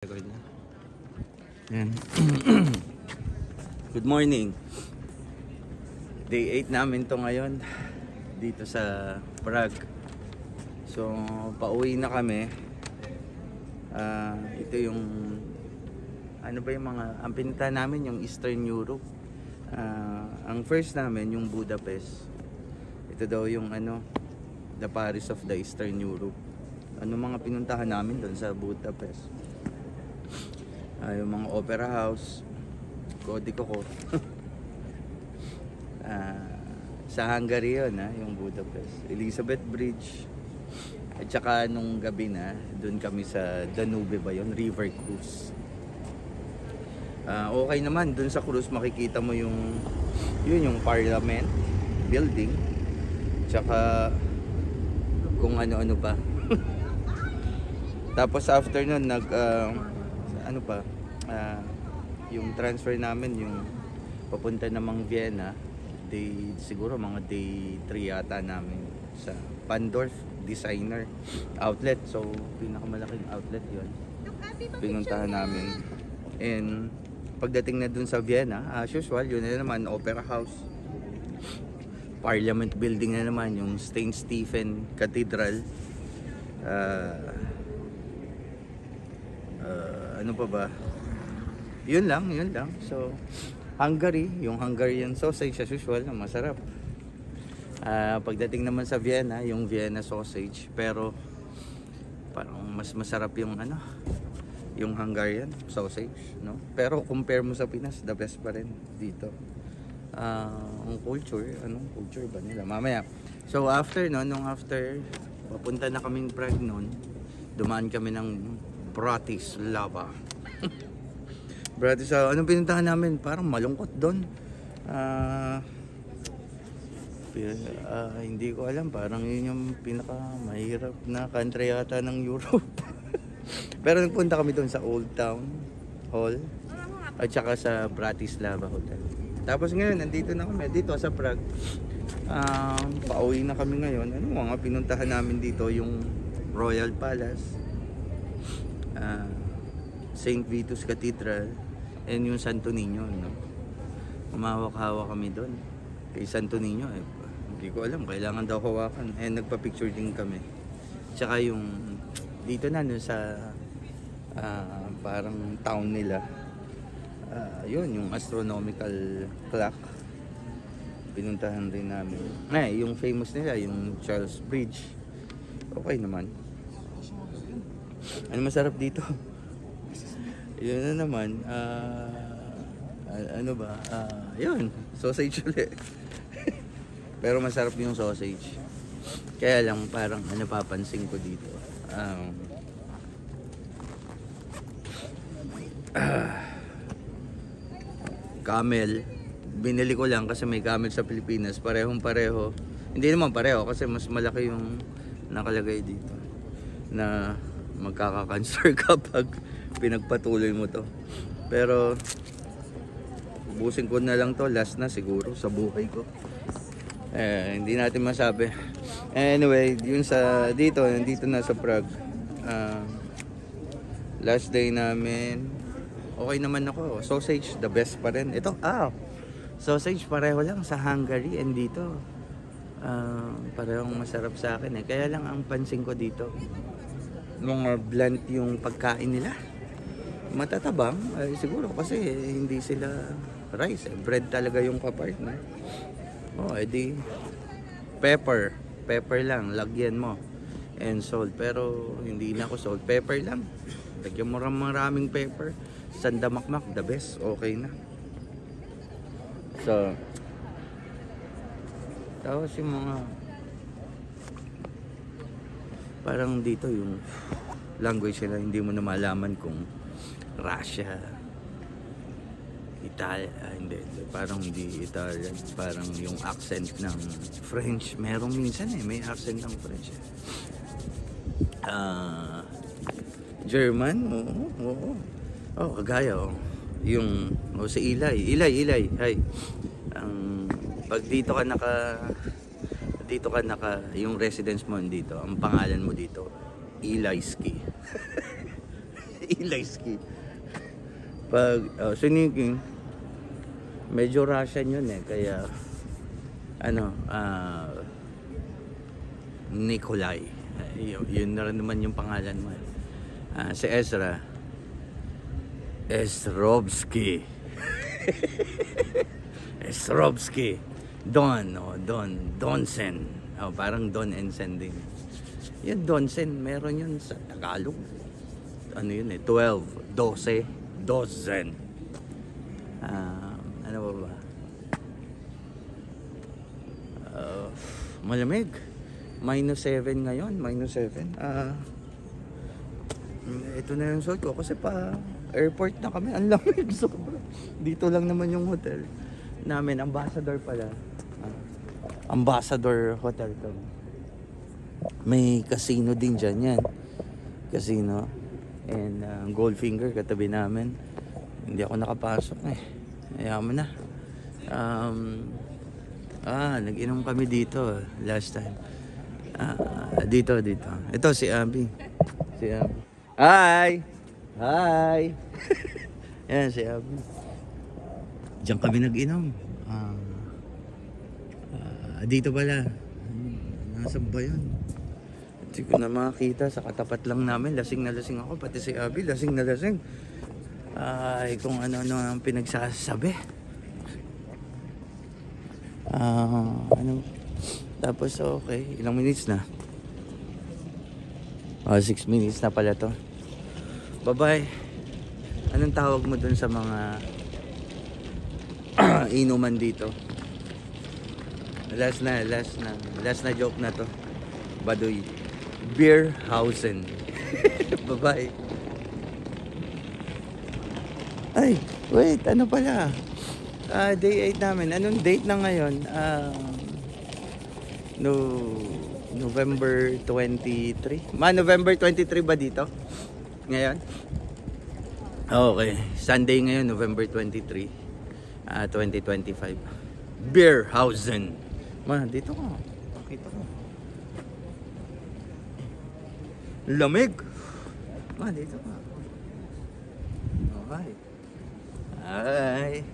Yan. Good morning. Day 8 namin to ngayon dito sa Prague. So pauwi na kami. Ito yung ano ba yung mga ang pinunta namin yung Eastern Europe. Ang first namin yung Budapest. Ito daw yung the Paris of the Eastern Europe. Ano mga pinuntahan namin doon sa Budapest? Yung mga opera house, Cody Coco. Sa Hungary yun, yung Budapest. Elizabeth Bridge. At saka nung gabi na, doon kami sa Danube ba yun? River cruise. Okay naman, doon sa cruise makikita mo yung Parliament building. Tsaka kung ano-ano pa. Tapos after nun, yung transfer namin, yung papunta namang Vienna, siguro mga day 3 yata namin sa Pandorf Designer Outlet. So pinakamalaking outlet yon, pinuntahan namin. And pagdating na dun sa Vienna, as usual, yun na naman, opera house, Parliament building na naman, yung St. Stephen Cathedral. Ano pa ba? Yun lang. So, Hungary, yung Hungarian sausage as usual, masarap. Pagdating naman sa Vienna, yung Vienna sausage, pero parang mas masarap yung yung Hungarian sausage, no? Pero compare mo sa Pinas, the best pa rin dito. Ang culture ba nila? Mamaya. So, after papunta na kaming Prague noon, dumaan kami ng Bratislava. Bratislava, anong pinuntahan namin? Parang malungkot doon. Hindi ko alam, parang yun yung pinaka mahirap na country yata ng Europe. Pero nagpunta kami doon sa Old Town Hall at saka sa Bratislava Hotel. Tapos ngayon, nandito na kami dito sa Prague. Pauwi na kami ngayon. Ano mga pinuntahan namin dito? Yung Royal Palace, St. Vitus Cathedral, and yung Santo Niño, no? Umawak-hawak kami doon kay Santo Niño. Hindi ko alam, kailangan daw hawakan. Nagpa-picture din kami. Tsaka yung dito na sa parang town nila, yun yung astronomical clock, pinuntahan rin namin. Yung famous nila, yung Charles Bridge, okay naman. Ano masarap dito? Yun na naman, yun, sausage ulit. Pero masarap yung sausage. Kaya lang parang papansin ko dito, camel, binili ko lang kasi may camel sa Pilipinas, parehong pareho. Hindi naman pareho kasi mas malaki yung nakalagay dito na magkaka-cancer kapag pinagpatuloy mo to. Pero ubusin ko na lang to, last na siguro sa buhay ko. Hindi natin masabi. Anyway, yun nandito na sa Prague. Last day namin, okay naman ako. Sausage, the best pa rin. Ito, sausage pareho lang sa Hungary and dito. Parehong masarap sa akin. Kaya lang ang pansin ko dito, mga blunt yung pagkain nila. Matatabang, siguro kasi hindi sila rice. Bread talaga yung kapartner. Edi pepper lang, lagyan mo. And salt, pero hindi na ako salt. Pepper lang. Lagyan mo maraming pepper. Sandamakmak, the best. Okay na. So, tapos yung mga parang dito yung language nila, hindi mo na malaman kung Russia, Italia, hindi, parang hindi Italian, parang yung accent ng French, meron minsan may accent ng French. German, oo. Kagaya, yung si Eli, hi. Pag dito ka yung residence mo dito, ang pangalan mo dito, Eliski. Ilayski. Pag sneaking, medyo Russian yun eh. Kaya, Nikolai. Yun na rin naman yung pangalan mo. Si Ezra, Estrovsky. Estrovsky. Donsen. Parang Don and Sending. Yung Donsen, meron yun sa Tagalog. Ano yun eh, 12, 12, dozen. Ano ba? Malamig. -7 ngayon, -7. Ito na yung suot ko kasi pa airport na kami. Ang lamig sobra. Dito lang naman yung hotel namin, Ambassador pala. Ambassador Hotel to. May casino din dyan yan. Casino. And Goldfinger katabi namin. Hindi ako nakapasok eh. Ayaman na. Nag-inom kami dito last time. Dito. Ito si Abby. Si Abby. Hi! Hi! Yan si Abby. Diyan kami nag-inom. Dito pala. Nasaan ba yun? Hindi ko na makakita. Sa katapat lang namin. Lasing na lasing ako. Pati si Abby, lasing na lasing. Kung ano-ano ang pinagsasabi. Tapos okay. Ilang minutes na? 6 minutes na pala to. Bye-bye. Anong tawag mo dun sa mga inuman dito? Last na joke na to. Baduy. Beerhausen. Bye-bye. Ay, wait, ano pala? Day 8 namin. Anong date na ngayon? November 23? November 23 ba dito? Ngayon? Okay. Sunday ngayon, November 23, 2025. Beerhausen. Dito ka. Pakita ko. Lamig. Dito ka. Okay. Hi.